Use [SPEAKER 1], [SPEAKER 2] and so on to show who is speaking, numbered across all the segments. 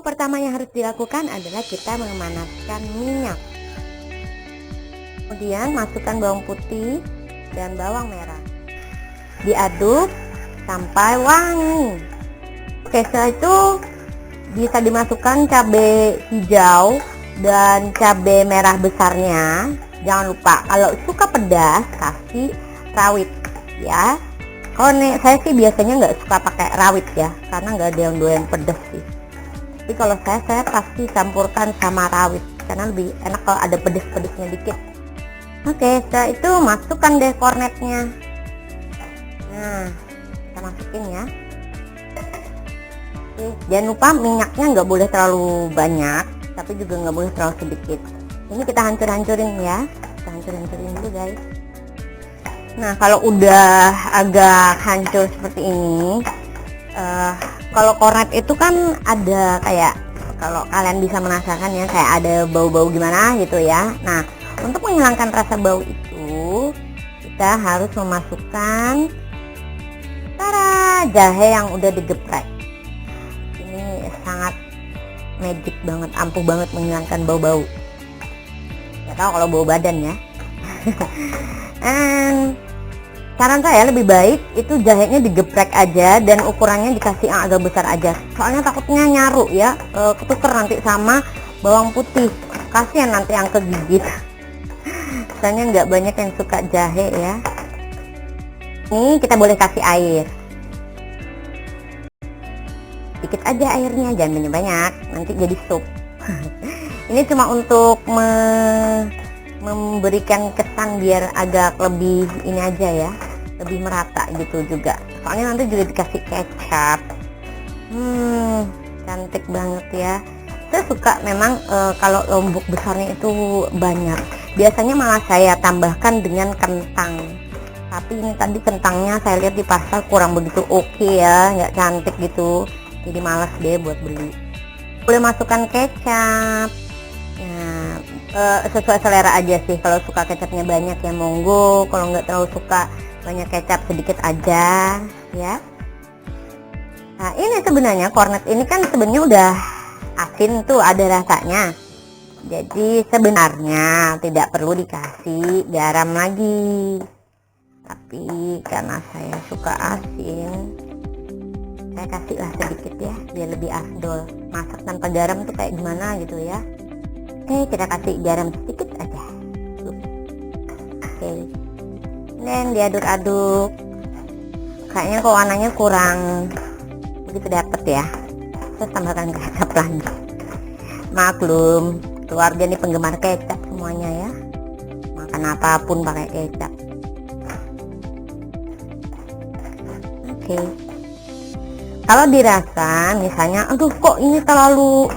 [SPEAKER 1] Tahap pertama yang harus dilakukan adalah kita memanaskan minyak. Kemudian masukkan bawang putih dan bawang merah. Diaduk sampai wangi. Oke, setelah itu bisa dimasukkan cabai hijau dan cabai merah besarnya. Jangan lupa kalau suka pedas kasih rawit ya. Kalau saya sih biasanya nggak suka pakai rawit ya, karena nggak ada yang doyan pedas sih. Tapi kalau saya pasti campurkan sama rawit karena lebih enak kalau ada pedas-pedasnya dikit. Oke, setelah itu masukkan deh kornetnya. Nah, kita masukin ya. Oke, jangan lupa minyaknya nggak boleh terlalu banyak, tapi juga nggak boleh terlalu sedikit. Ini kita hancur-hancurin ya. Kita hancur-hancurin dulu guys. Nah, kalau udah agak hancur seperti ini, kalau kornet itu kan ada kayak, kalau kalian bisa merasakan ya, kayak ada bau-bau gimana gitu ya. Nah, untuk menghilangkan rasa bau itu, kita harus memasukkan jahe yang udah digeprek. Ini sangat magic banget, ampuh banget menghilangkan bau-bau. Gak tahu kalau bau badan ya. Saran saya lebih baik itu jahenya digeprek aja dan ukurannya dikasih yang agak besar aja. Soalnya takutnya nyaru ya, ketuker nanti sama bawang putih. Kasihan nanti yang kegigit. Soalnya nggak banyak yang suka jahe ya. Ini kita boleh kasih air. Dikit aja airnya, jangan banyak-banyak, nanti jadi sup. Ini cuma untuk memberikan kesan biar agak lebih ini aja ya, lebih merata gitu juga. Soalnya nanti juga dikasih kecap. Cantik banget ya. Saya suka memang kalau lombok besarnya itu banyak. Biasanya malah saya tambahkan dengan kentang. Tapi ini tadi kentangnya saya lihat di pasar kurang begitu oke ya, nggak cantik gitu. Jadi malas deh buat beli. Boleh masukkan kecap. Nah, sesuai selera aja sih. Kalau suka kecapnya banyak ya monggo, kalau nggak terlalu suka banyak kecap sedikit aja ya. Nah, ini sebenarnya kornet ini kan sebenarnya udah asin tuh, ada rasanya. Jadi sebenarnya tidak perlu dikasih garam lagi, tapi karena saya suka asin, saya kasihlah sedikit ya biar lebih afdol. Masak tanpa garam tuh kayak gimana gitu ya. Oke, kita kasih garam sedikit aja. Oke, dan diaduk-aduk. Kayaknya kok warnanya kurang begitu dapet ya. Terus tambahkan kecap lagi. Maklum, keluarga ini penggemar kecap semuanya ya. Makan apapun pakai kecap. Oke. Kalau dirasa misalnya, aduh kok ini terlalu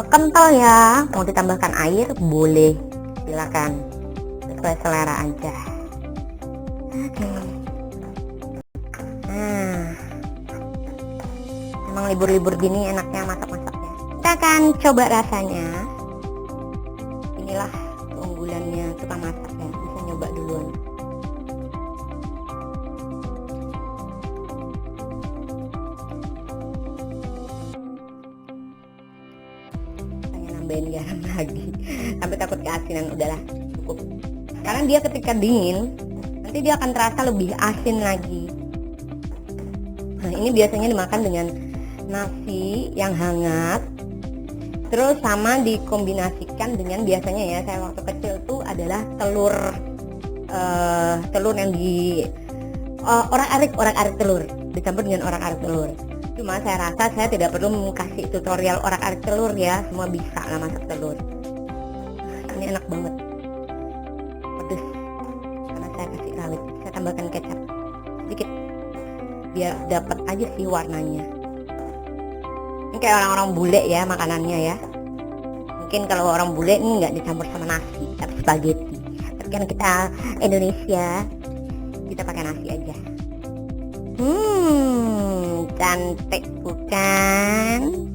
[SPEAKER 1] kental ya, mau ditambahkan air boleh, silakan, sesuai selera aja. Oke. Nah, emang libur-libur gini enaknya masak-masaknya. Kita akan coba rasanya. Inilah keunggulannya tukang masak ya, bisa nyoba duluan. Nambahin garam lagi sampai takut keasinan, udahlah cukup, karena dia ketika dingin nanti dia akan terasa lebih asin lagi. Nah, ini biasanya dimakan dengan nasi yang hangat, terus sama dikombinasikan dengan, biasanya ya saya waktu kecil tuh adalah telur yang di orak-arik telur, dicampur dengan orak-arik telur. Cuma saya rasa saya tidak perlu kasih tutorial orak-arik telur ya, semua bisa lah masak telur. Ini enak banget, pedes karena saya kasih rawit. Saya tambahkan kecap sedikit biar dapat aja sih warnanya. Ini kayak orang-orang bule ya makanannya ya. Mungkin kalau orang bule ini nggak dicampur sama nasi tapi spaghetti. Tapi kan kita Indonesia, kita pakai nasi aja. Cantik bukan?